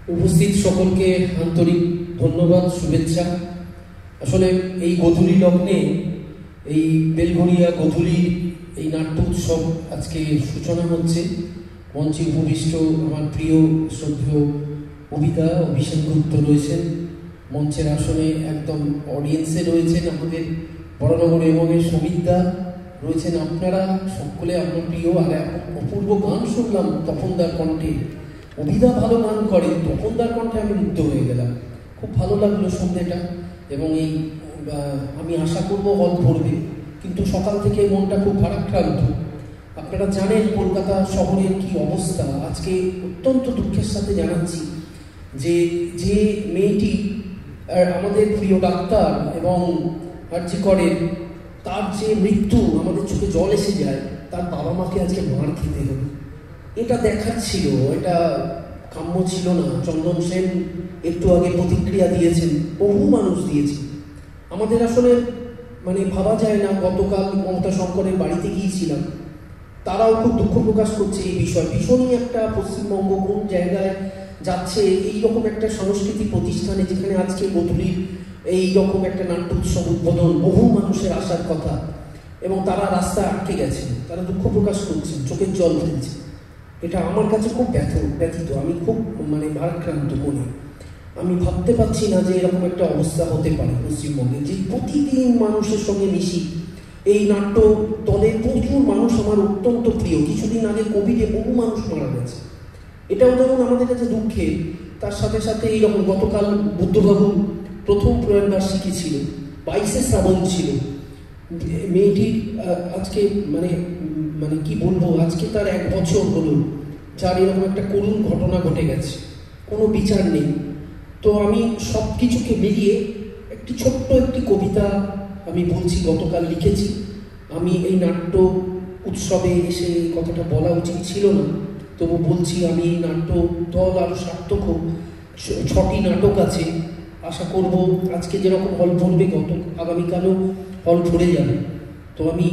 উপস্থিত সকলকে আন্তরিক ধন্যবাদ, শুভেচ্ছা। আসলে এই গোধূলি লগ্নে এই বেলঘরিয়া গোধূলির এই নাট্য উৎসব আজকে সূচনা হচ্ছে। মঞ্চে উপবিষ্ট আমার প্রিয় শ্রদ্ধেয় কবিতা অভিষেক গুপ্ত রয়েছেন, মঞ্চের আসনে একদম অডিয়েন্সে রয়েছেন আমাদের বড়নগর এবং সমিতদা রয়েছেন। আপনারা সকলে আপনার প্রিয় আর অপূর্ব গান শুনলাম তপনদার কণ্ঠে। কবিতা ভালো গান করে, তপনদার কণ্ঠে আমি মুগ্ধ হয়ে গেলাম। খুব ভালো লাগলো সন্ধ্যেটা, এবং এই আমি আশা করব হল ভরবে, কিন্তু সকাল থেকে মনটা খুব ভারাক্রান্ত। আপনারা জানেন কলকাতা শহরের কি অবস্থা। আজকে অত্যন্ত দুঃখের সাথে জানাচ্ছি যে যে মেয়েটি আমাদের প্রিয় ডাক্তার এবং আরজি করেন, তার যে মৃত্যু আমাদের চোখে জল এসে যায়, তার বাবা মাকে আজকে মার খেতে হবে। এটা দেখার ছিল, এটা কাম্য ছিল না। চন্দন সেন একটু আগে প্রতিক্রিয়া দিয়েছেন, বহু মানুষ দিয়েছে। আমাদের আসলে ভাবা যায় না। গতকাল মমতা শঙ্করের বাড়িতে গিয়েছিলাম, তারাও খুব দুঃখ প্রকাশ করছে এই বিষয়। ভীষণই একটা পশ্চিমবঙ্গ কোন জায়গায় যাচ্ছে, এইরকম একটা সাংস্কৃতিক প্রতিষ্ঠানে যেখানে আজকে গোধূলির এইরকম একটা নাট্য উৎসব উদ্বোধন, বহু মানুষের আসার কথা, এবং তারা রাস্তায় আটকে গেছে, তারা দুঃখ প্রকাশ করছেন, চোখের জল ফেলছে। এটা আমার কাছে খুব ব্যথিত। আমি খুব ভারাক্রান্ত মনে। আমি ভাবতে পারছি না যে এরকম একটা অবস্থা হতে পারে পশ্চিমবঙ্গে, যে প্রতিদিন মানুষের সঙ্গে মিশি। এই নাট্য দলের প্রচুর মানুষ আমার অত্যন্ত প্রিয়। কিছুদিন আগে কোভিডে বহু মানুষ মারা গেছে, এটাও যেমন আমাদের কাছে দুঃখের। তার সাথে সাথে এইরকম গতকাল বুদ্ধবাবু প্রথম প্রয়াণবার্ষিকী ছিল, 22শে শ্রাবণ ছিল। মেয়েটির আজকে কি বলবো, আজকে তার 1 বছর হলো যার এরকম একটা করুণ ঘটনা ঘটে গেছে, কোনো বিচার নেই। তো আমি সব কিছুকে মিলিয়ে ছোট্ট একটি কবিতা আমি বলছি, গতকাল লিখেছি। আমি এই নাট্য উৎসবে এসে এই কথাটা বলা উচিত ছিল না, তবু বলছি। আমি এই নাট্য দল আরও সার্থক হোক। 6টি নাটক আছে, আশা করব আজকে যেরকম হল ভরবে, আগামীকালও হল ভরে যাবে। তো আমি